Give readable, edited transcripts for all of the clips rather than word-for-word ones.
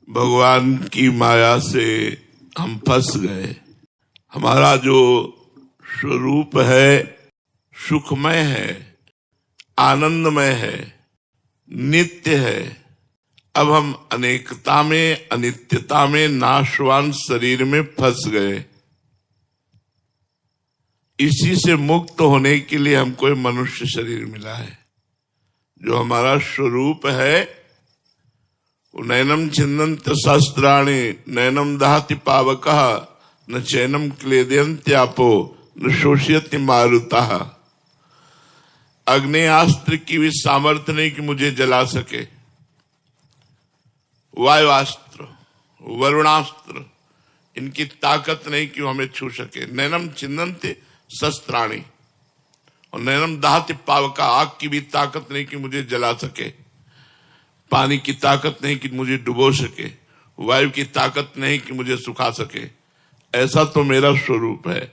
भगवान की माया से हम फंस गए। हमारा जो स्वरूप है सुखमय है, आनंदमय है, नित्य है। अब हम अनेकता में, अनित्यता में, नाशवान शरीर में फंस गए। इसी से मुक्त होने के लिए हमको एक मनुष्य शरीर मिला है। जो हमारा स्वरूप है नैनम छिन्दन्ति शस्त्राणि नैनम दहति पावकः न चैनम क्लेदयन्त्यापो न शोषयति मारुतः। अग्नेयास्त्र की भी सामर्थ्य नहीं कि मुझे जला सके, वायुआस्त्र, वरुणास्त्र, इनकी ताकत नहीं कि वो हमें छू सके। नैनम छिन्दन्ति शस्त्राणि और नैनम दहति पावकः, आग की भी ताकत नहीं कि मुझे जला सके, पानी की ताकत नहीं कि मुझे डुबो सके, वायु की ताकत नहीं कि मुझे सुखा सके। ऐसा तो मेरा स्वरूप है।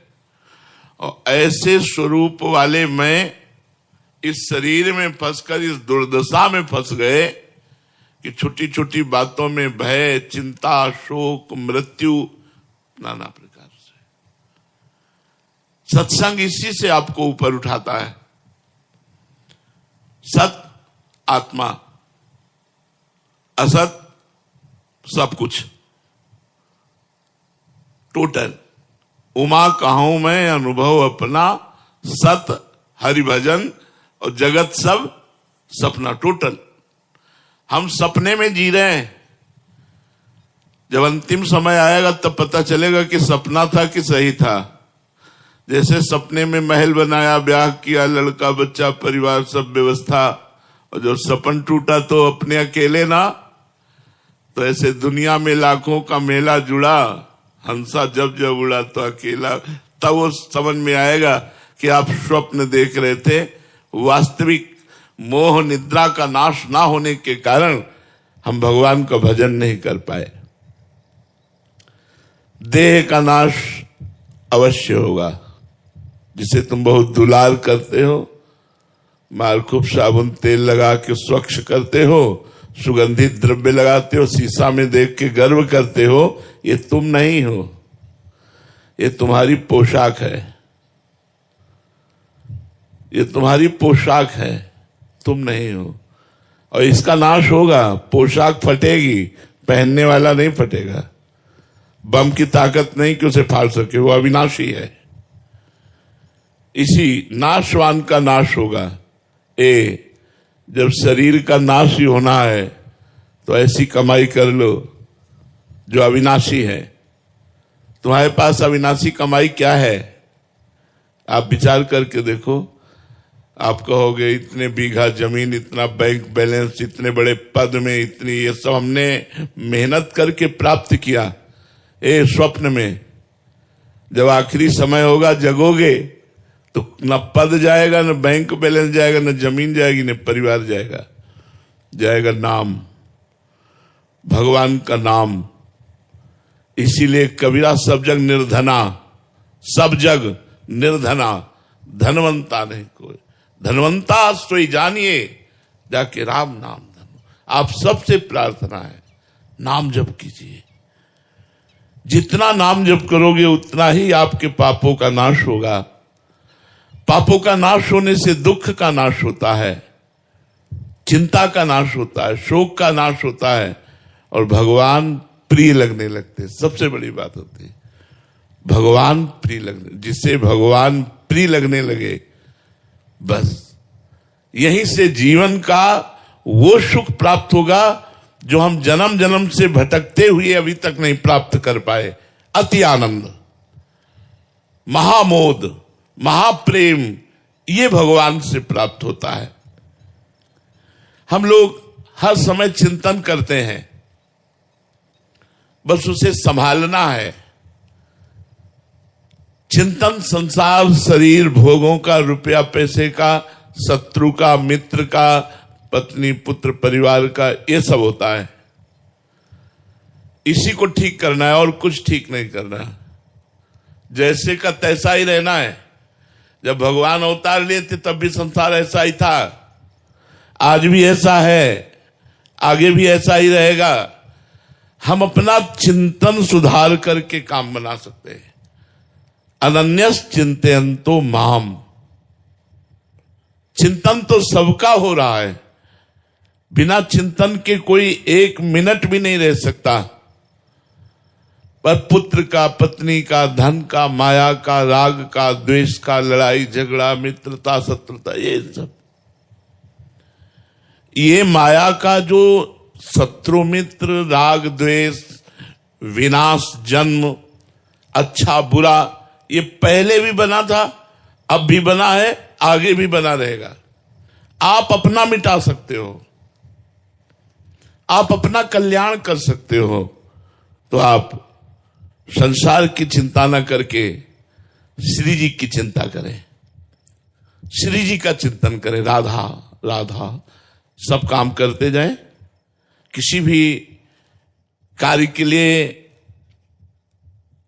और ऐसे स्वरूप वाले मैं इस शरीर में फंसकर इस दुर्दशा में फंस गए कि छोटी छोटी बातों में भय, चिंता, शोक, मृत्यु, नाना प्रकार से। सत्संग इसी से आपको ऊपर उठाता है। सत आत्मा, असत सब कुछ, टोटल। उमा कहूं मैं अनुभव अपना, सत हरि भजन और जगत सब सपना, टोटल। हम सपने में जी रहे हैं। जब अंतिम समय आएगा तब पता चलेगा कि सपना था कि सही था। जैसे सपने में महल बनाया, ब्याह किया, लड़का बच्चा परिवार सब व्यवस्था, और जब सपन टूटा तो अपने अकेले ना। तो ऐसे दुनिया में लाखों का मेला जुड़ा, हंसा जब जब उड़ा तो अकेला। तब वो समझ में आएगा कि आप स्वप्न देख रहे थे। वास्तविक मोह निद्रा का नाश ना होने के कारण हम भगवान का भजन नहीं कर पाए। देह का नाश अवश्य होगा। जिसे तुम बहुत दुलार करते हो, मार खूब साबुन तेल लगा के स्वच्छ करते हो, सुगंधित द्रव्य लगाते हो, शीशा में देख के गर्व करते हो, ये तुम नहीं हो, ये तुम्हारी पोशाक है। ये तुम्हारी पोशाक है, तुम नहीं हो। और इसका नाश होगा। पोशाक फटेगी, पहनने वाला नहीं फटेगा। बम की ताकत नहीं कि उसे फाड़ सके, वो अविनाशी है। इसी नाशवान का नाश होगा। जब शरीर का नाश ही होना है तो ऐसी कमाई कर लो जो अविनाशी है। तुम्हारे पास अविनाशी कमाई क्या है? आप विचार करके देखो। आप कहोगे इतने बीघा जमीन, इतना बैंक बैलेंस, इतने बड़े पद में, इतनी, ये सब हमने मेहनत करके प्राप्त किया। स्वप्न में जब आखिरी समय होगा, जगोगे तो न पद जाएगा, न बैंक बैलेंस जाएगा, न जमीन जाएगी, न परिवार जाएगा। जाएगा नाम, भगवान का नाम। इसीलिए कबीरा सब जग निर्धना, सब जग निर्धना, धनवंता नहीं कोई। धनवंता सोई जानिए जाके राम नाम धनो। आप सबसे प्रार्थना है, नाम जप कीजिए। जितना नाम जप करोगे उतना ही आपके पापों का नाश होगा। पापों का नाश होने से दुख का नाश होता है, चिंता का नाश होता है, शोक का नाश होता है, और भगवान प्रिय लगने लगते हैं। सबसे बड़ी बात होती है भगवान प्रिय लगने। जिससे भगवान प्रिय लगने लगे, बस यहीं से जीवन का वो सुख प्राप्त होगा जो हम जन्म जन्म से भटकते हुए अभी तक नहीं प्राप्त कर पाए। अति आनंद, महामोद, महाप्रेम, ये भगवान से प्राप्त होता है। हम लोग हर समय चिंतन करते हैं, बस उसे संभालना है। चिंतन संसार, शरीर, भोगों का, रुपया पैसे का, शत्रु का, मित्र का, पत्नी पुत्र परिवार का, ये सब होता है। इसी को ठीक करना है और कुछ ठीक नहीं करना है। जैसे का तैसा ही रहना है। जब भगवान अवतार लिए थे तब भी संसार ऐसा ही था, आज भी ऐसा है, आगे भी ऐसा ही रहेगा। हम अपना चिंतन सुधार करके काम बना सकते हैं। अनन्यस चिंतयन्तो माम, चिंतन तो सबका हो रहा है, बिना चिंतन के कोई एक मिनट भी नहीं रह सकता। पर पुत्र का, पत्नी का, धन का, माया का, राग का, द्वेष का, लड़ाई झगड़ा, मित्रता, शत्रुता, ये माया का जो शत्रु मित्र, राग द्वेष, विनाश, जन्म, अच्छा बुरा, ये पहले भी बना था, अब भी बना है, आगे भी बना रहेगा। आप अपना मिटा सकते हो, आप अपना कल्याण कर सकते हो। तो आप संसार की चिंता न करके श्री जी की चिंता करें, श्री जी का चिंतन करें। राधा राधा सब काम करते जाएं। किसी भी कार्य के लिए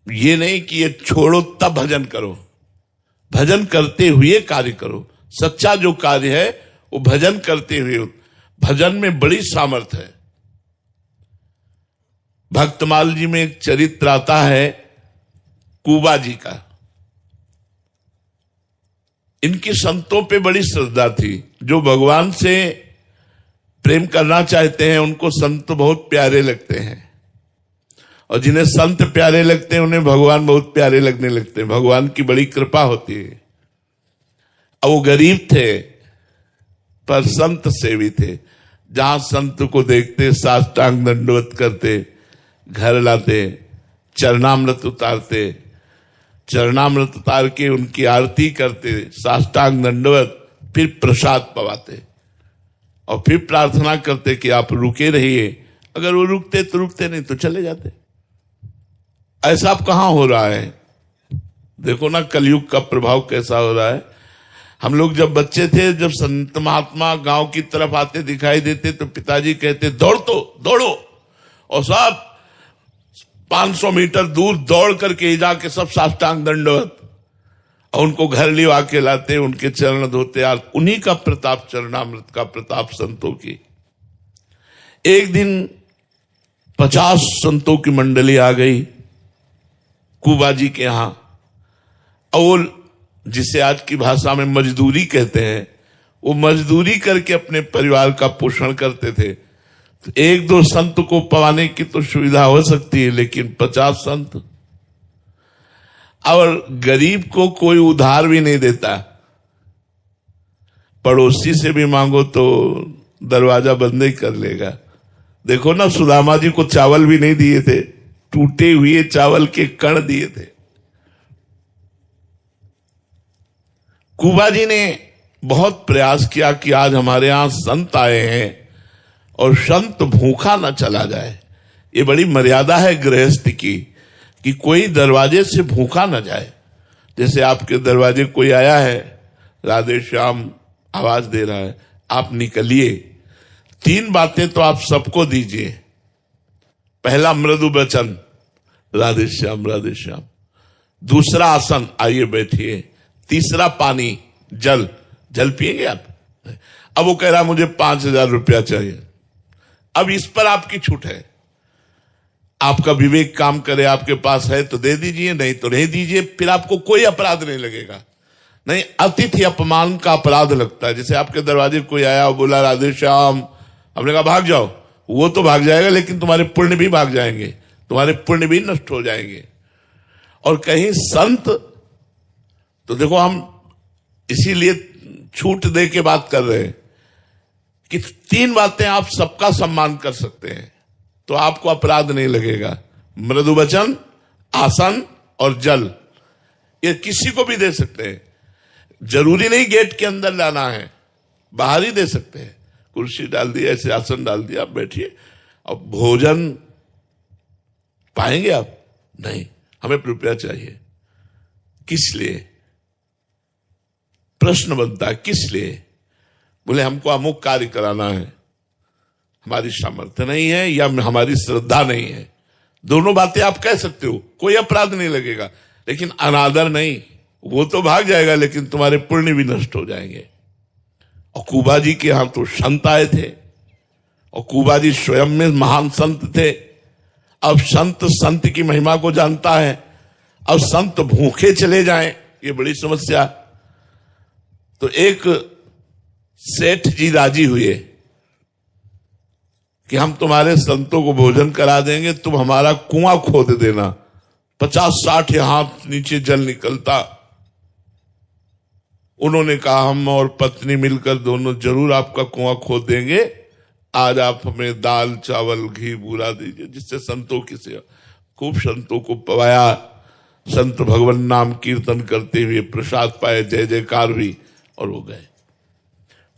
ये नहीं कि ये छोड़ो तब भजन करो, भजन करते हुए कार्य करो। सच्चा जो कार्य है वो भजन करते हुए। भजन में बड़ी सामर्थ्य है। भक्तमाल जी में एक चरित्र आता है कुबा जी का। इनकी संतों पे बड़ी श्रद्धा थी। जो भगवान से प्रेम करना चाहते हैं उनको संत बहुत प्यारे लगते हैं, और जिन्हें संत प्यारे लगते हैं उन्हें भगवान बहुत प्यारे लगने लगते हैं। भगवान की बड़ी कृपा होती है। अब वो गरीब थे पर संत सेवी थे। जहां संत को देखते साष्टांग दंडवत करते, घर लाते, चरणामृत उतारते, चरणामृत उतार के उनकी आरती करते, साष्टांग दंडवत, फिर प्रसाद पवाते और फिर प्रार्थना करते कि आप रुके रहिए। अगर वो रुकते तो रुकते, नहीं तो चले जाते। ऐसा अब कहां हो रहा है? देखो ना कलयुग का प्रभाव कैसा हो रहा है। हम लोग जब बच्चे थे, जब संत महात्मा गांव की तरफ आते दिखाई देते तो पिताजी कहते दौड़ो, और सब 500 मीटर दूर दौड़ करके जाके सब साष्टांग दंडवत, और उनको घर लिवा के लाते, उनके चरण धोते। यार उन्हीं का प्रताप, चरणामृत का प्रताप संतों की। एक दिन 50 संतों की मंडली आ गई कुबा जी के यहां। और जिसे आज की भाषा में मजदूरी कहते हैं, वो मजदूरी करके अपने परिवार का पोषण करते थे। तो एक दो संत को पवाने की तो सुविधा हो सकती है, लेकिन 50 संत, और गरीब को कोई उधार भी नहीं देता। पड़ोसी से भी मांगो तो दरवाजा बंद ही कर लेगा। देखो ना, सुदामा जी को चावल भी नहीं दिए थे, टूटे हुए चावल के कण दिए थे। कुबा जी ने बहुत प्रयास किया कि आज हमारे यहां संत आए हैं और संत भूखा न चला जाए। ये बड़ी मर्यादा है गृहस्थ की कि कोई दरवाजे से भूखा न जाए। जैसे आपके दरवाजे कोई आया है, राधे श्याम आवाज दे रहा है, आप निकलिए। 3 बातें तो आप सबको दीजिए। पहला मृदु वचन, राधे श्याम राधे श्याम। दूसरा आसन, आइए बैठिए। तीसरा पानी, जल पिएंगे आप? अब वो कह रहा मुझे 5000 रुपया चाहिए। अब इस पर आपकी छूट है। आपका विवेक काम करे, आपके पास है तो दे दीजिए, नहीं तो नहीं दीजिए। फिर आपको कोई अपराध नहीं लगेगा। नहीं, अतिथि अपमान का अपराध लगता है। जैसे आपके दरवाजे कोई आया और बोला राधे श्याम, हमने कहा भाग जाओ, वो तो भाग जाएगा, लेकिन तुम्हारे पुण्य भी भाग जाएंगे, तुम्हारे पुण्य भी नष्ट हो जाएंगे। और कहीं संत, तो देखो हम इसीलिए छूट दे के बात कर रहे हैं कि 3 बातें आप सबका सम्मान कर सकते हैं तो आपको अपराध नहीं लगेगा। मृदु वचन, आसन और जल, ये किसी को भी दे सकते हैं। जरूरी नहीं गेट के अंदर लाना है, बाहर ही दे सकते हैं। कुर्सी डाल दी, ऐसे आसन डाल दिया, आप बैठिए। अब भोजन पाएंगे आप? नहीं, हमें रुपया चाहिए। किस लिए? प्रश्न बनता है, किस लिए? बोले हमको अमुक कार्य कराना है, हमारी सामर्थ्य नहीं है या हमारी श्रद्धा नहीं है। दोनों बातें आप कह सकते हो, कोई अपराध नहीं लगेगा। लेकिन अनादर नहीं, वो तो भाग जाएगा, लेकिन तुम्हारे पुण्य भी नष्ट हो जाएंगे। और कुबा जी के यहां तो संत आए थे, और कुबा जी स्वयं में महान संत थे। अब संत संत की महिमा को जानता है, अब संत भूखे चले जाएं, ये बड़ी समस्या। तो एक सेठ जी राजी हुए कि हम तुम्हारे संतों को भोजन करा देंगे, तुम हमारा कुआं खोद देना। 50-60 हाथ नीचे जल निकलता। उन्होंने कहा हम और पत्नी मिलकर दोनों जरूर आपका कुआं खोद देंगे, आज आप हमें दाल चावल घी बूरा दीजिए, जिससे संतों की सेवा। खूब संतों को पवाया, संत भगवान नाम कीर्तन करते हुए प्रसाद पाए, जय जयकार हुई और वो गए।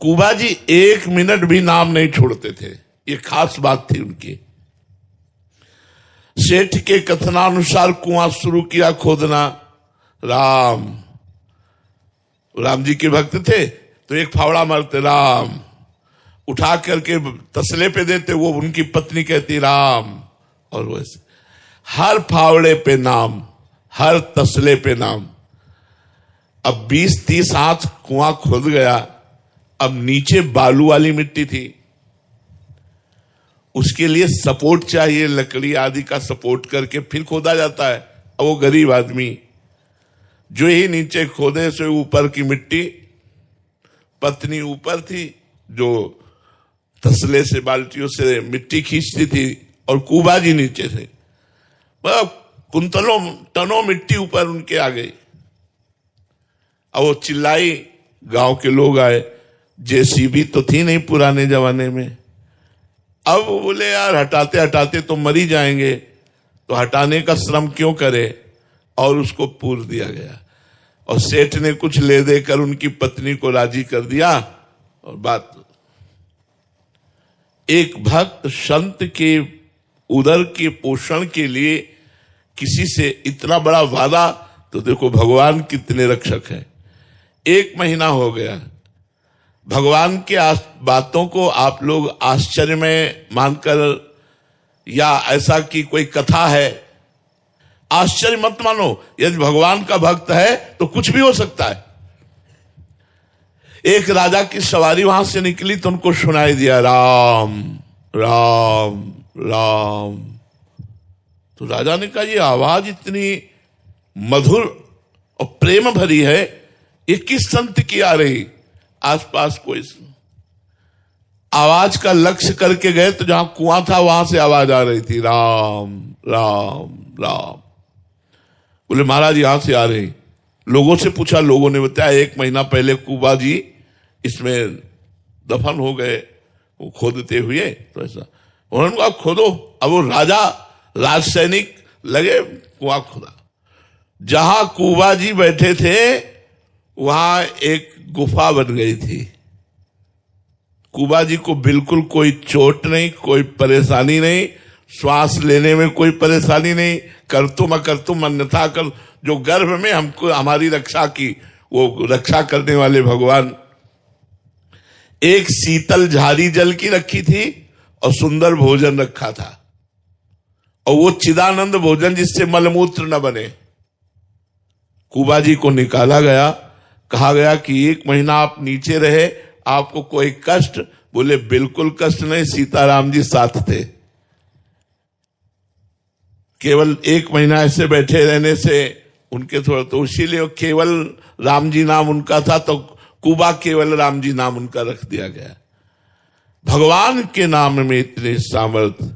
कुबा जी 1 मिनट भी नाम नहीं छोड़ते थे, ये खास बात थी उनकी। सेठ के कथनानुसार कुआं शुरू किया खोदना। राम जी के भक्त थे तो एक फावड़ा मारते राम, उठा करके तसले पे देते, वो उनकी पत्नी कहती राम, और वैसे हर फावड़े पे नाम, हर तसले पे नाम। अब 20-30 हाथ कुआं खोद गया। अब नीचे बालू वाली मिट्टी थी, उसके लिए सपोर्ट चाहिए, लकड़ी आदि का सपोर्ट करके फिर खोदा जाता है। अब वो गरीब आदमी जो ही नीचे खोदे से ऊपर की मिट्टी, पत्नी ऊपर थी जो तसले से बाल्टियों से मिट्टी खींचती थी, और कुबा जी नीचे थे। कुंतलों टनों मिट्टी ऊपर उनके आ गई। अब वो चिल्लाई, गांव के लोग आए, जेसीबी तो थी नहीं पुराने जमाने में। अब वो बोले यार हटाते हटाते तो मरी जाएंगे, तो हटाने का श्रम क्यों करे, और उसको पूर दिया गया। और सेठ ने कुछ ले देकर उनकी पत्नी को राजी कर दिया। और बात, एक भक्त संत के उदर के पोषण के लिए किसी से इतना बड़ा वादा, तो देखो भगवान कितने रक्षक हैं। 1 महीना हो गया, भगवान के बातों को आप लोग आश्चर्य में मानकर, या ऐसा कि कोई कथा है, आश्चर्य मत मानो। यदि भगवान का भक्त है तो कुछ भी हो सकता है। एक राजा की सवारी वहां से निकली तो उनको सुनाई दिया राम राम राम। तो राजा ने कहा ये आवाज इतनी मधुर और प्रेम भरी है, ये किस संत की आ रही। आसपास कोई आवाज का लक्ष्य करके गए तो जहां कुआं था वहां से आवाज आ रही थी राम राम राम। बोले महाराज यहां से आ रही। लोगों से पूछा, लोगों ने बताया 1 महीना पहले कुबा जी इसमें दफन हो गए, वो खोदते हुए। तो ऐसा उन्होंने कहा खोदो। अब वो राज सैनिक लगे, कुआं खोदा। जहां कुबा जी बैठे थे वहां एक गुफा बन गई थी। कुबा जी को बिल्कुल कोई चोट नहीं, कोई परेशानी नहीं, श्वास लेने में कोई परेशानी नहीं, करतुम अकर्तुम अन्यथा कर, जो गर्भ में हमको हमारी रक्षा की, वो रक्षा करने वाले भगवान। एक शीतल झारी जल की रखी थी और सुंदर भोजन रखा था, और वो चिदानंद भोजन जिससे मलमूत्र न बने। कुबा जी को निकाला गया, कहा गया कि 1 महीना आप नीचे रहे, आपको कोई कष्ट? बोले बिल्कुल कष्ट नहीं, सीताराम जी साथ थे। केवल 1 महीना ऐसे बैठे रहने से उनके थोड़ा, तो इसीलिए केवल राम जी नाम उनका था, तो कुबा केवल राम जी नाम उनका रख दिया गया। भगवान के नाम में इतने सामर्थ्य।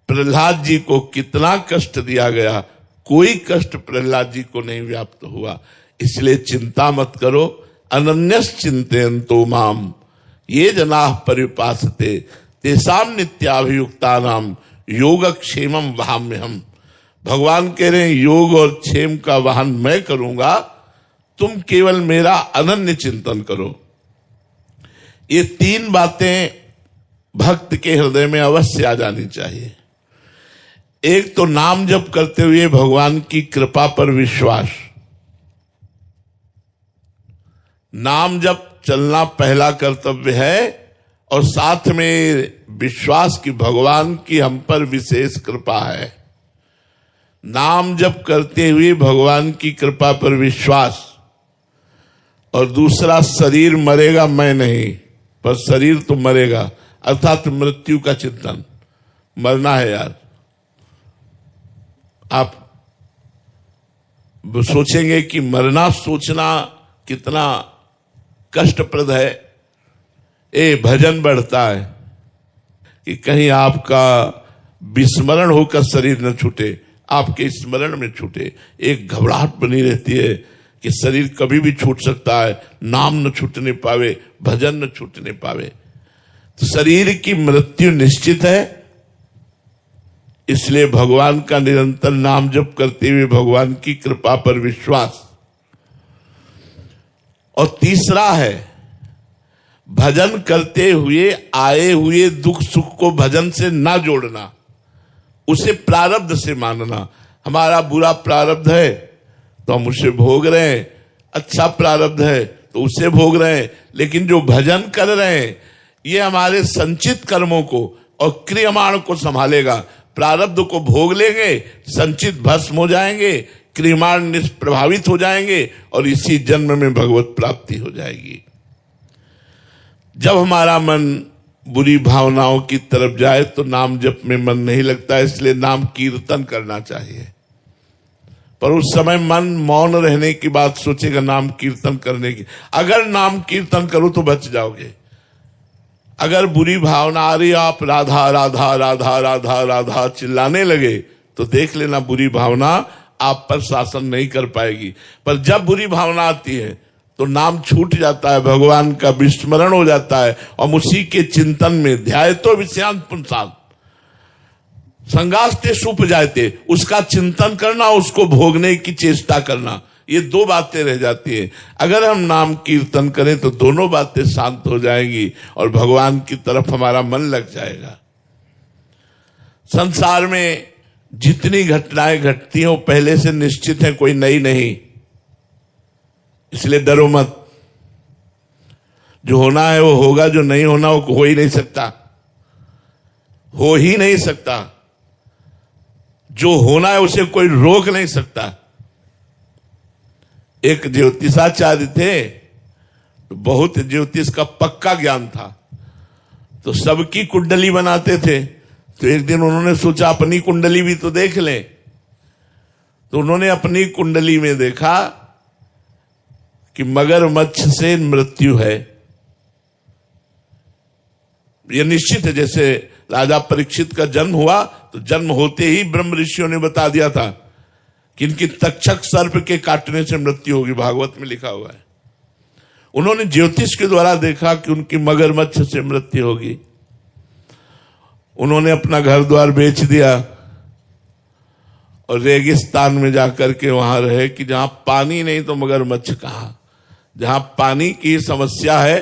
प्रहलाद जी को कितना कष्ट दिया गया, कोई कष्ट प्रहलाद जी को नहीं व्याप्त हुआ। इसलिए चिंता मत करो, अनन्यस चिंतयन्तो माम ये जनाः परिपासते तेषां नित्याभियुक्तानां योगक्षेमम वहाम्यहम्। भगवान कह रहे हैं योग और क्षेम का वाहन मैं करूंगा, तुम केवल मेरा अनन्य चिंतन करो। ये 3 बातें भक्त के हृदय में अवश्य आ जानी चाहिए। एक तो नाम जप करते हुए भगवान की कृपा पर विश्वास। नाम जप चलना पहला कर्तव्य है, और साथ में विश्वास कि भगवान की हम पर विशेष कृपा है। नाम जप करते हुए भगवान की कृपा पर विश्वास, और दूसरा शरीर मरेगा मैं नहीं, पर शरीर तो मरेगा, अर्थात मृत्यु का चिंतन। मरना है यार, आप सोचेंगे कि मरना सोचना कितना कष्टप्रद है। भजन बढ़ता है कि कहीं आपका विस्मरण होकर शरीर न छूटे, आपके स्मरण में छूटे। एक घबराहट बनी रहती है कि शरीर कभी भी छूट सकता है, नाम न छूटने पावे, भजन न छूटने पावे। तो शरीर की मृत्यु निश्चित है, इसलिए भगवान का निरंतर नाम जप करते हुए भगवान की कृपा पर विश्वास। और तीसरा है भजन करते हुए आए हुए दुख सुख को भजन से ना जोड़ना, उसे प्रारब्ध से मानना। हमारा बुरा प्रारब्ध है तो हम उसे भोग रहे हैं, अच्छा प्रारब्ध है तो उसे भोग रहे हैं, लेकिन जो भजन कर रहे हैं ये हमारे संचित कर्मों को और क्रियमाण को संभालेगा। प्रारब्ध को भोग लेंगे, संचित भस्म हो जाएंगे, क्रियमाण निष्प्रभावित हो जाएंगे और इसी जन्म में भगवत प्राप्ति हो जाएगी। जब हमारा मन बुरी भावनाओं की तरफ जाए तो नाम जप में मन नहीं लगता, इसलिए नाम कीर्तन करना चाहिए। पर उस समय मन मौन रहने की बात सोचेगा नाम कीर्तन करने की। अगर नाम कीर्तन करो तो बच जाओगे। अगर बुरी भावना आ रही, आप राधा राधा राधा राधा राधा चिल्लाने लगे तो देख लेना बुरी भावना आप पर शासन नहीं कर पाएगी। पर जब बुरी भावना आती है तो नाम छूट जाता है, भगवान का विस्मरण हो जाता है और उसी के चिंतन में ध्यायतो विषयांत पुंसान् संगास्ते सुप जाते, उसका चिंतन करना, उसको भोगने की चेष्टा करना, ये दो बातें रह जाती हैं। अगर हम नाम कीर्तन करें तो दोनों बातें शांत हो जाएंगी और भगवान की तरफ हमारा मन लग जाएगा। संसार में जितनी घटनाएं घटती हैं वो पहले से निश्चित है, कोई नई नहीं, इसलिए डरो मत। जो होना है वो होगा, जो नहीं होना वो हो ही नहीं सकता, हो ही नहीं सकता। जो होना है उसे कोई रोक नहीं सकता। एक ज्योतिषाचार्य थे, तो बहुत ज्योतिष का पक्का ज्ञान था, तो सबकी कुंडली बनाते थे। तो एक दिन उन्होंने सोचा अपनी कुंडली भी तो देख लें। तो उन्होंने अपनी कुंडली में देखा कि मगरमच्छ से मृत्यु है। यह निश्चित है। जैसे राजा परीक्षित का जन्म हुआ तो जन्म होते ही ब्रह्म ऋषियों ने बता दिया था कि इनकी तक्षक सर्प के काटने से मृत्यु होगी, भागवत में लिखा हुआ है। उन्होंने ज्योतिष के द्वारा देखा कि उनकी मगरमच्छ से मृत्यु होगी। उन्होंने अपना घर द्वार बेच दिया और रेगिस्तान में जाकर के वहां रहे कि जहां पानी नहीं तो मगरमच्छ कहां, जहां पानी की समस्या है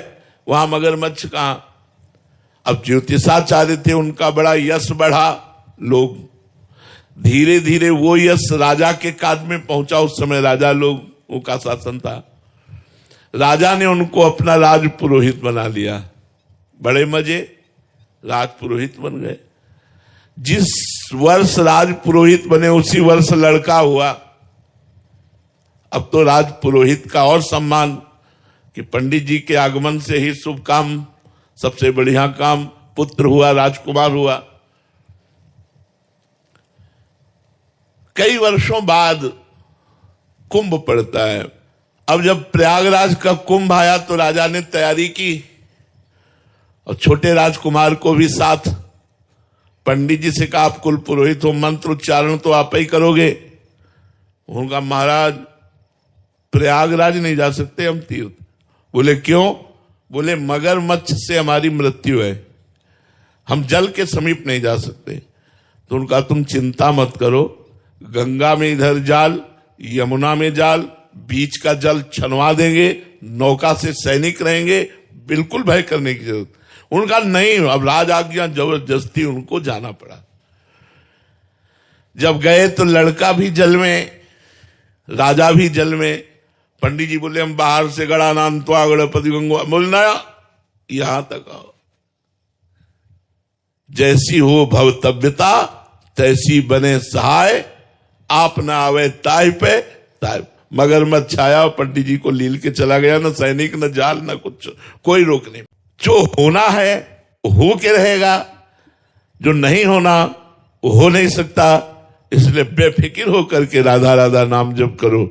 वहां मगरमच्छ कहां। अब ज्योतिषाचार्य थे, उनका बड़ा यश बढ़ा, लोग धीरे धीरे वो यश राजा के काज में पहुंचा। उस समय राजा लोगों का शासन था। राजा ने उनको अपना राज पुरोहित बना लिया। बड़े मजे, राज पुरोहित बन गए। जिस वर्ष राज पुरोहित बने उसी वर्ष लड़का हुआ। अब तो राज पुरोहित का और सम्मान कि पंडित जी के आगमन से ही शुभ काम, सबसे बढ़िया काम, पुत्र हुआ, राजकुमार हुआ। कई वर्षों बाद कुंभ पड़ता है। अब जब प्रयागराज का कुंभ आया तो राजा ने तैयारी की और छोटे राजकुमार को भी साथ। पंडित जी से कहा आप कुल पुरोहित हो, मंत्र उच्चारण तो आप ही करोगे। उनका महाराज प्रयागराज नहीं जा सकते हम तीर्थ। बोले क्यों? बोले मगरमच्छ से हमारी मृत्यु है, हम जल के समीप नहीं जा सकते। तो उनका तुम चिंता मत करो, गंगा में इधर जाल, यमुना में जाल, बीच का जल छनवा देंगे, नौका से सैनिक रहेंगे, बिल्कुल भय करने की जरूरत। उनका नहीं, अब राज आज्ञा जबरदस्ती उनको जाना पड़ा। जब गए तो लड़का भी जल में, राजा भी जल में। पंडित जी बोले हम बाहर से गड़ा नाम तो गणपति गंगवा बोलना, यहां तक आओ। जैसी हो भवतव्यता तैसी बने सहाय, आप ना आवे ताय पे ताय। मगरमच्छ आया, पंडित जी को लील के चला गया। न सैनिक, न जाल, न कुछ, कोई रोक नहीं। जो होना है हो के रहेगा, जो नहीं होना वो हो नहीं सकता। इसलिए बेफिक्र होकर के राधा राधा नाम जप करो।